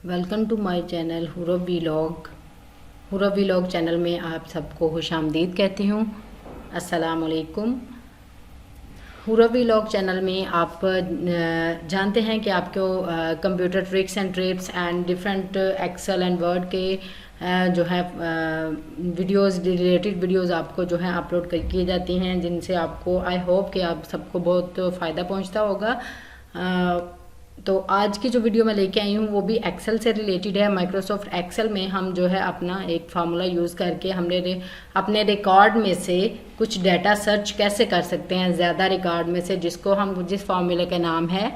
Welcome to my channel हुरव vlog. हुरव vlog channel में आप सबको खुशामदीद कहती हूँ। अस्सलाम वालेकुम। हुरव वीलॉग चैनल में आप जानते हैं कि आपको computer tricks and tips and different excel and word के जो है वीडियोस रिलेटेड वीडियोस आपको जो है अपलोड किए जाती हैं, जिनसे आपको आई होप कि आप सबको बहुत फ़ायदा पहुंचता होगा। तो आज की जो वीडियो मैं लेके आई हूँ वो भी एक्सेल से रिलेटेड है। माइक्रोसॉफ्ट एक्सेल में हम जो है अपना एक फार्मूला यूज़ करके हमने अपने रिकॉर्ड में से कुछ डाटा सर्च कैसे कर सकते हैं ज़्यादा रिकॉर्ड में से, जिस फार्मूले का नाम है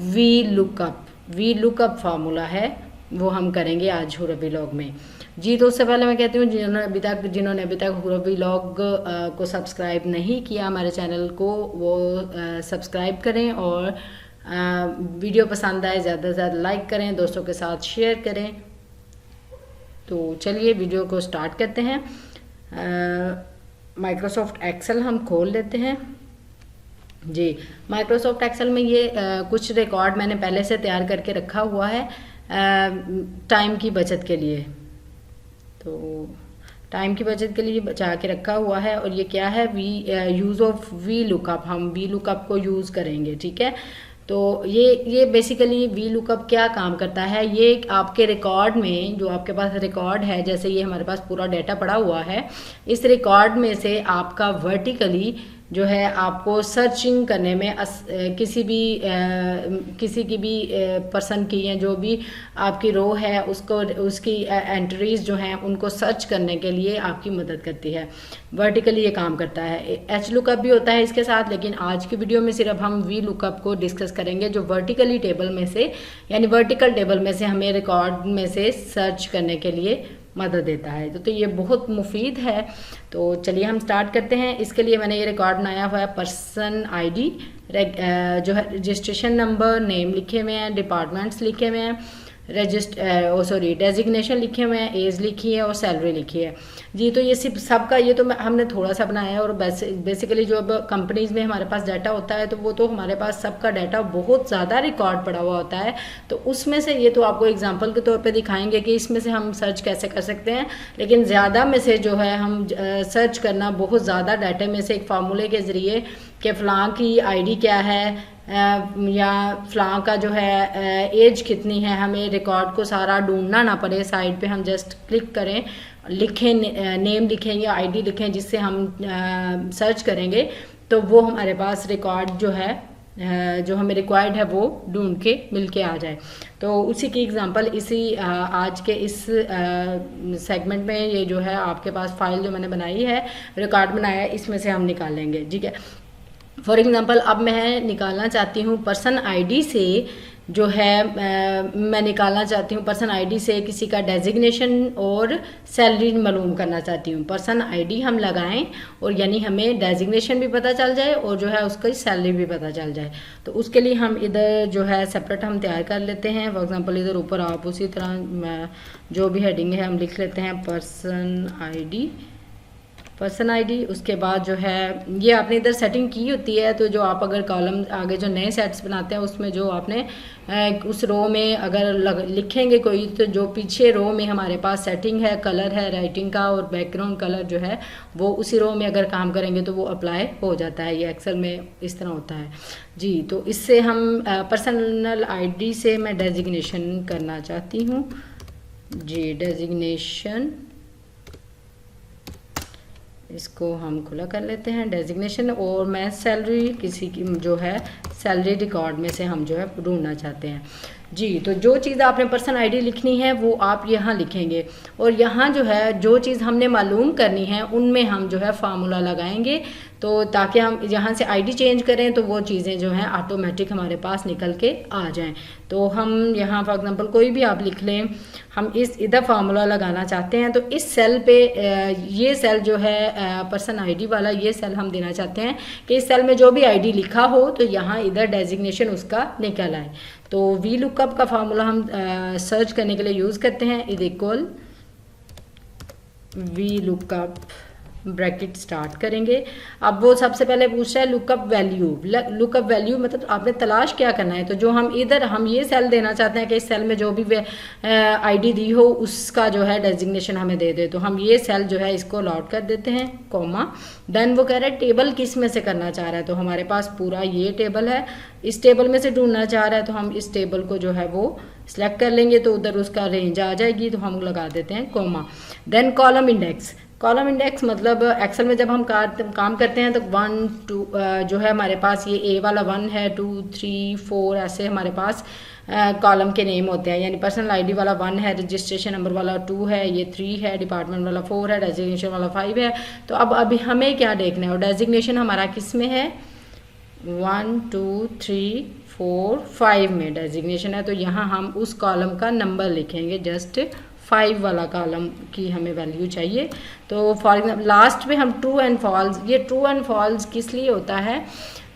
वी लुकअप फार्मूला है, वो हम करेंगे आज हुरव वीलॉग में। जी तो उससे पहले मैं कहती हूँ जिन्होंने अभी तक हुरव वीलॉग को सब्सक्राइब नहीं किया हमारे चैनल को, वो सब्सक्राइब करें और वीडियो पसंद आए ज़्यादा से ज़्यादा लाइक करें, दोस्तों के साथ शेयर करें। तो चलिए वीडियो को स्टार्ट करते हैं। माइक्रोसॉफ्ट एक्सेल हम खोल लेते हैं। जी माइक्रोसॉफ्ट एक्सेल में ये कुछ रिकॉर्ड मैंने पहले से तैयार करके रखा हुआ है टाइम की बचत के लिए। तो टाइम की बचत के लिए बचा के रखा हुआ है। और ये क्या है, यूज़ ऑफ वी लुकअप, हम वी लुकअप को यूज़ करेंगे। ठीक है, तो ये बेसिकली वी लुकअप क्या काम करता है, ये आपके रिकॉर्ड में जो आपके पास रिकॉर्ड है, जैसे ये हमारे पास पूरा डाटा पड़ा हुआ है, इस रिकॉर्ड में से आपका वर्टिकली जो है आपको सर्चिंग करने में किसी की भी पर्सन की या जो भी आपकी रो है उसकी एंट्रीज जो हैं उनको सर्च करने के लिए आपकी मदद करती है। वर्टिकली ये काम करता है। एच लुकअप भी होता है इसके साथ, लेकिन आज की वीडियो में सिर्फ हम वी लुकअप को डिस्कस करेंगे, जो वर्टिकली टेबल में से यानी वर्टिकल टेबल में से हमें रिकॉर्ड में से सर्च करने के लिए मदद देता है। तो ये बहुत मुफीद है। तो चलिए हम स्टार्ट करते हैं। इसके लिए मैंने ये रिकॉर्ड बनाया हुआ है। पर्सन आईडी जो है, रजिस्ट्रेशन नंबर, नेम लिखे हुए हैं, डिपार्टमेंट्स लिखे हुए हैं, डेजिग्नेशन लिखे हुए हैं, एज लिखी है और सैलरी लिखी है। जी तो ये सिर्फ सबका ये तो हमने थोड़ा सा बनाया है। और बेसिकली जो अब कंपनीज में हमारे पास डाटा होता है तो वो तो हमारे पास सबका डाटा बहुत ज़्यादा रिकॉर्ड पड़ा हुआ होता है। तो उसमें से ये तो आपको एग्जांपल के तौर पे दिखाएंगे कि इसमें से हम सर्च कैसे कर सकते हैं, लेकिन ज़्यादा में से जो है हम सर्च करना बहुत ज़्यादा डाटा में से एक फार्मूले के ज़रिए कि फ़लाँ की आईडी क्या है या फ़लाँ का जो है एज कितनी है, हमें रिकॉर्ड को सारा ढूंढना ना पड़े। साइड पे हम जस्ट क्लिक करें, लिखें, नेम लिखें या आईडी लिखें जिससे हम सर्च करेंगे, तो वो हमारे पास रिकॉर्ड जो है जो हमें रिक्वायर्ड है वो ढूंढ के मिल के आ जाए। तो उसी की एग्जांपल इसी आज के इस सेगमेंट में ये जो है आपके पास फाइल जो मैंने बनाई है, रिकॉर्ड बनाया है, इसमें से हम निकालेंगे। ठीक है, फॉर एग्जांपल अब मैं निकालना चाहती हूँ पर्सन आईडी से जो है मैं निकालना चाहती हूँ पर्सन आईडी से किसी का डेजिग्नेशन और सैलरी मालूम करना चाहती हूँ। पर्सन आईडी हम लगाएं और यानी हमें डेजिग्नेशन भी पता चल जाए और जो है उसकी सैलरी भी पता चल जाए। तो उसके लिए हम इधर जो है सेपरेट हम तैयार कर लेते हैं। फॉर एग्जांपल इधर ऊपर आप उसी तरह जो भी हेडिंग है हम लिख लेते हैं पर्सन आईडी। उसके बाद जो है ये आपने इधर सेटिंग की होती है, तो जो आप अगर कॉलम आगे जो नए सेट्स बनाते हैं उसमें जो आपने उस रो में अगर लिखेंगे कोई, तो जो पीछे रो में हमारे पास सेटिंग है, कलर है राइटिंग का और बैकग्राउंड कलर जो है वो उसी रो में अगर काम करेंगे तो वो अप्लाई हो जाता है। ये एक्सेल में इस तरह होता है। जी तो इससे हम पर्सनल आईडी से मैं डेजिग्नेशन करना चाहती हूँ। जी डेजिग्नेशन, इसको हम खुला कर लेते हैं डेजिग्नेशन। और मैं सैलरी किसी की जो है सैलरी रिकॉर्ड में से हम जो है ढूंढना चाहते हैं। जी तो जो चीज़ आपने पर्सन आईडी लिखनी है वो आप यहाँ लिखेंगे और यहाँ जो है जो चीज़ हमने मालूम करनी है उनमें हम जो है फार्मूला लगाएंगे, तो ताकि हम यहाँ से आईडी चेंज करें तो वो चीज़ें जो हैं ऑटोमेटिक हमारे पास निकल के आ जाएं। तो हम यहाँ फॉर एग्जांपल कोई भी आप लिख लें, हम इधर फार्मूला लगाना चाहते हैं तो इस सेल पे ये सेल जो है पर्सन आईडी वाला ये सेल हम देना चाहते हैं कि इस सेल में जो भी आईडी लिखा हो तो यहाँ इधर डेजिग्नेशन उसका निकल आए। तो वी लुकअप का फार्मूला हम सर्च करने के लिए यूज़ करते हैं। Is equal V lookup bracket start करेंगे। अब वो सबसे पहले पूछ रहा है लुकअप वैल्यू। लुकअप वैल्यू मतलब आपने तलाश क्या करना है, तो जो हम इधर हम ये सेल देना चाहते हैं कि इस सेल में जो भी आईडी दी हो उसका जो है डेजिग्नेशन हमें दे दे, तो हम ये सेल जो है इसको अलॉट कर देते हैं, कॉमा। देन वो कह रहा है टेबल किस में से करना चाह रहा है, तो हमारे पास पूरा ये टेबल है, इस टेबल में से ढूंढना चाह रहा है, तो हम इस टेबल को जो है वो सिलेक्ट कर लेंगे, तो उधर उसका रेंज आ जाएगी, तो हम लगा देते हैं comma. Then column index. Column index मतलब एक्सेल में जब हम काम करते हैं तो 1 2 जो है हमारे पास ये ए वाला 1 है, 2 3 4 ऐसे हमारे पास कॉलम के नेम होते हैं, यानी पर्सनल आईडी वाला 1 है, रजिस्ट्रेशन नंबर वाला 2 है, ये 3 है, डिपार्टमेंट वाला 4 है, डेजिग्नेशन वाला 5 है। तो अब अभी हमें क्या देखना है, और डेजिग्नेशन हमारा किस में है, 1 2 3 4 5 में डेजिग्नेशन है, तो यहाँ हम उस कॉलम का नंबर लिखेंगे, जस्ट 5 वाला कॉलम की हमें वैल्यू चाहिए। तो फॉर एग्जाम्पल लास्ट में हम ट्रू एंड फॉल्स, ये ट्रू एंड फॉल्स किस लिए होता है,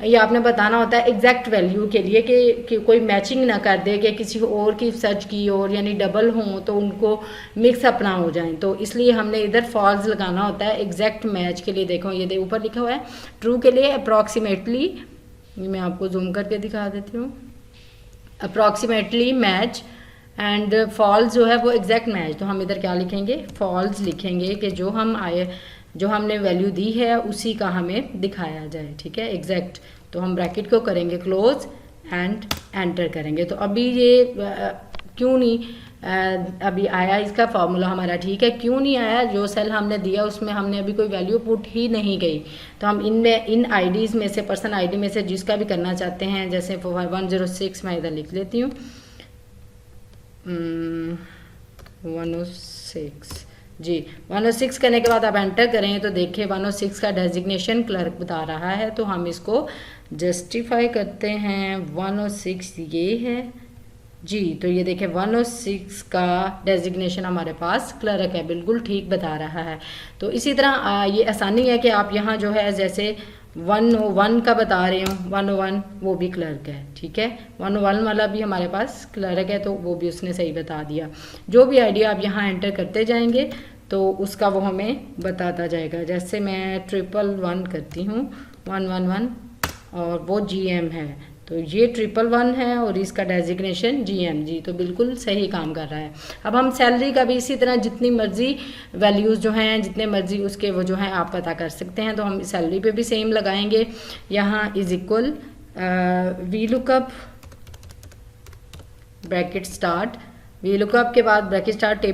ये आपने बताना होता है एग्जैक्ट वैल्यू के लिए कि कोई मैचिंग ना कर दे, कि किसी और की सर्च की और यानी डबल हों तो उनको मिक्स अप ना हो जाए, तो इसलिए हमने इधर फॉल्स लगाना होता है एग्जैक्ट मैच के लिए। देखो ये ऊपर लिखा हुआ है ट्रू के लिए अप्रॉक्सीमेटली, मैं आपको जूम करके दिखा देती हूँ, अप्रॉक्सीमेटली मैच, एंड फॉल्स जो है वो एग्जैक्ट मैच। तो हम इधर क्या लिखेंगे, फॉल्स लिखेंगे कि जो हमने वैल्यू दी है उसी का हमें दिखाया जाए, ठीक है, एग्जैक्ट। तो हम ब्रैकेट को करेंगे क्लोज एंड एंटर करेंगे। तो अभी ये क्यों नहीं अभी आया इसका फॉर्मूला हमारा, ठीक है, क्यों नहीं आया, जो सेल हमने दिया उसमें हमने अभी कोई वैल्यू पुट ही नहीं गई। तो हम इन आईडीज में से, पर्सन आईडी में से जिसका भी करना चाहते हैं, जैसे 106 मैं इधर लिख लेती हूँ, 106 जी, 106 करने के बाद आप एंटर करें तो देखिए 106 का डेजिग्नेशन क्लर्क बता रहा है, तो हम इसको जस्टिफाई करते हैं। 106 ये है जी, तो ये देखिए 106 का डेजिग्नेशन हमारे पास क्लर्क है, बिल्कुल ठीक बता रहा है। तो इसी तरह ये आसानी है कि आप यहाँ जो है जैसे 101 का बता रहे हूँ, 101 वो भी क्लर्क है, ठीक है, 101 वाला भी हमारे पास क्लर्क है, तो वो भी उसने सही बता दिया। जो भी आइडिया आप यहाँ एंटर करते जाएंगे तो उसका वो हमें बताता जाएगा। जैसे मैं 111 करती हूँ, 111 और वो GM है, तो ये 111 है और इसका डेजिग्नेशन GM जी, तो बिल्कुल सही काम कर रहा है। अब हम सैलरी का भी इसी तरह जितनी मर्जी वैल्यूज़ जो हैं, जितने मर्जी उसके वो जो हैं आप पता कर सकते हैं। तो हम सैलरी पे भी सेम लगाएंगे, यहाँ is equal V lookup bracket start, V lookup के बाद ब्रैकेट स्टार्ट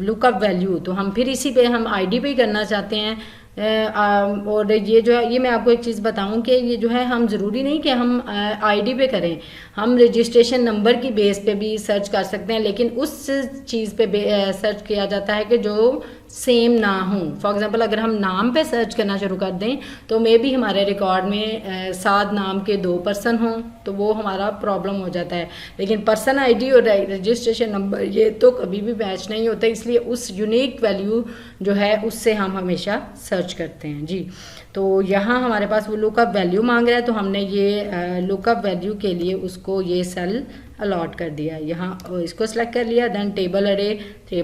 लुकअप वैल्यू, तो हम फिर इसी पे हम आईडी पे ही करना चाहते हैं। और ये जो है, ये मैं आपको एक चीज़ बताऊं कि ये जो है हम ज़रूरी नहीं कि हम आईडी पे करें, हम रजिस्ट्रेशन नंबर की बेस पे भी सर्च कर सकते हैं, लेकिन उस चीज़ पे सर्च किया जाता है कि जो सेम ना हो। फॉर एग्जांपल अगर हम नाम पे सर्च करना शुरू कर दें तो मे भी हमारे रिकॉर्ड में साद नाम के 2 पर्सन हों, तो वो हमारा प्रॉब्लम हो जाता है। लेकिन पर्सन आईडी और रजिस्ट्रेशन नंबर ये तो कभी भी मैच नहीं होता, इसलिए उस यूनिक वैल्यू जो है उससे हम हमेशा सर्च करते हैं जी। तो यहाँ हमारे पास वो लुकअप वैल्यू मांग रहा है, तो हमने ये लुकअप वैल्यू के लिए उसको ये सेल अलॉट कर दिया, यहाँ इसको सिलेक्ट कर लिया। देन टेबल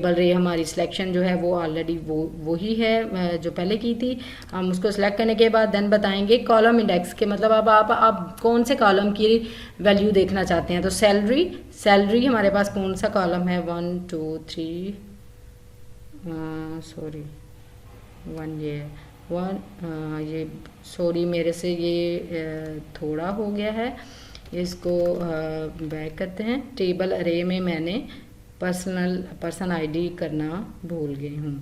अरे हमारी सिलेक्शन जो है वो ऑलरेडी वो ही है जो पहले की थी। हम उसको सिलेक्ट करने के बाद देन बताएंगे कॉलम इंडेक्स के, मतलब अब आप कौन से कॉलम की वैल्यू देखना चाहते हैं। तो सैलरी हमारे पास कौन सा कॉलम है, 1 2 3 सॉरी 1 ये 1 ये सॉरी मेरे से ये थोड़ा हो गया है, इसको बैक करते हैं। टेबल अरे में मैंने पर्सन आईडी करना भूल गई हूँ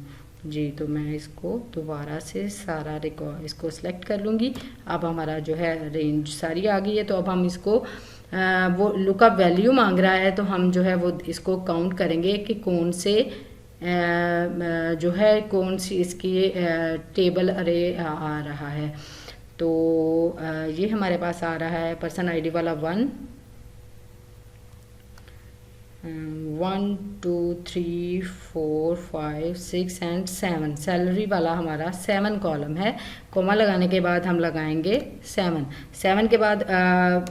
जी, तो मैं इसको दोबारा से सारा रिकॉर्ड इसको सिलेक्ट कर लूँगी। अब हमारा जो है रेंज सारी आ गई है। तो अब हम इसको वो लुकअप वैल्यू मांग रहा है, तो हम जो है वो इसको काउंट करेंगे कि कौन से जो है कौन सी इसकी टेबल अरे आ रहा है। तो ये हमारे पास आ रहा है पर्सन आईडी वाला 1, 1 2 3 4 5 6 एंड 7 सैलरी वाला हमारा 7 कॉलम है। कोमा लगाने के बाद हम लगाएंगे 7 के बाद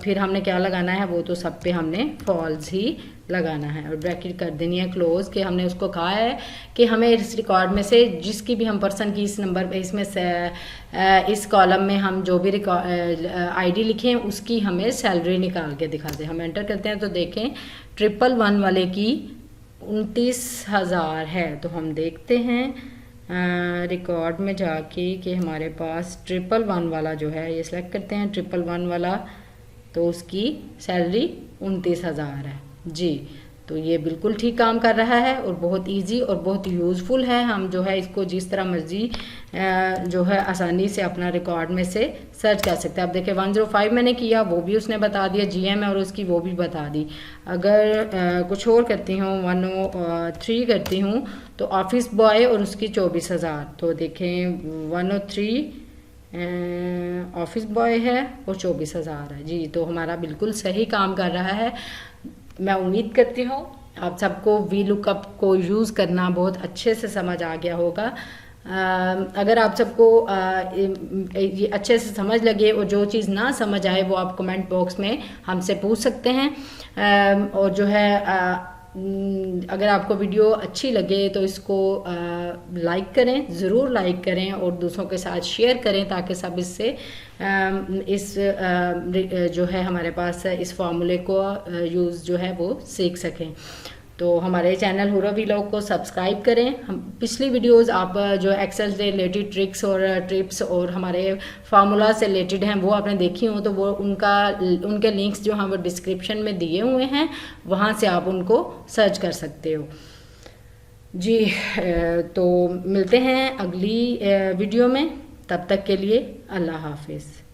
फिर हमने क्या लगाना है वो तो सब पे हमने फॉल्स ही लगाना है और ब्रैकेट कर देनी है क्लोज। कि हमने उसको कहा है कि हमें इस रिकॉर्ड में से जिसकी भी हम पर्सन की इस नंबर पे इसमें से इस कॉलम में हम जो भी आईडी लिखें उसकी हमें सैलरी निकाल के दिखा दें। हम एंटर करते हैं तो देखें 111 वाले की 29,000 है। तो हम देखते हैं रिकॉर्ड में जाके कि हमारे पास 111 वाला जो है ये सिलेक्ट करते हैं 111 वाला, तो उसकी सैलरी 29,000 है जी। तो ये बिल्कुल ठीक काम कर रहा है और बहुत इजी और बहुत यूज़फुल है। हम जो है इसको जिस तरह मर्जी जो है आसानी से अपना रिकॉर्ड में से सर्च कर सकते हैं। अब देखिए 105 मैंने किया वो भी उसने बता दिया, जीएम है और उसकी वो भी बता दी। अगर कुछ और करती हूँ 103 करती हूँ तो ऑफिस बॉय और उसकी 24,000। तो देखें 103 ऑफिस बॉय है और 24,000 है जी। तो हमारा बिल्कुल सही काम कर रहा है। मैं उम्मीद करती हूँ आप सबको वी लुकअप को यूज़ करना बहुत अच्छे से समझ आ गया होगा। अगर आप सबको ये अच्छे से समझ लगे और जो चीज़ ना समझ आए वो आप कमेंट बॉक्स में हमसे पूछ सकते हैं। और जो है अगर आपको वीडियो अच्छी लगे तो इसको लाइक करें, ज़रूर लाइक करें और दूसरों के साथ शेयर करें ताकि सब इससे इस जो है हमारे पास इस फार्मूले को यूज़ जो है वो सीख सकें। तो हमारे चैनल हुरा व्लॉग को सब्सक्राइब करें। हम पिछली वीडियोस आप जो एक्सेल से रिलेटेड ट्रिक्स और टिप्स और हमारे फार्मूला से रिलेटेड हैं वो आपने देखी हो तो वो उनके लिंक्स जो हैं वो डिस्क्रिप्शन में दिए हुए हैं, वहाँ से आप उनको सर्च कर सकते हो जी। तो मिलते हैं अगली वीडियो में, तब तक के लिए अल्लाह हाफिज़।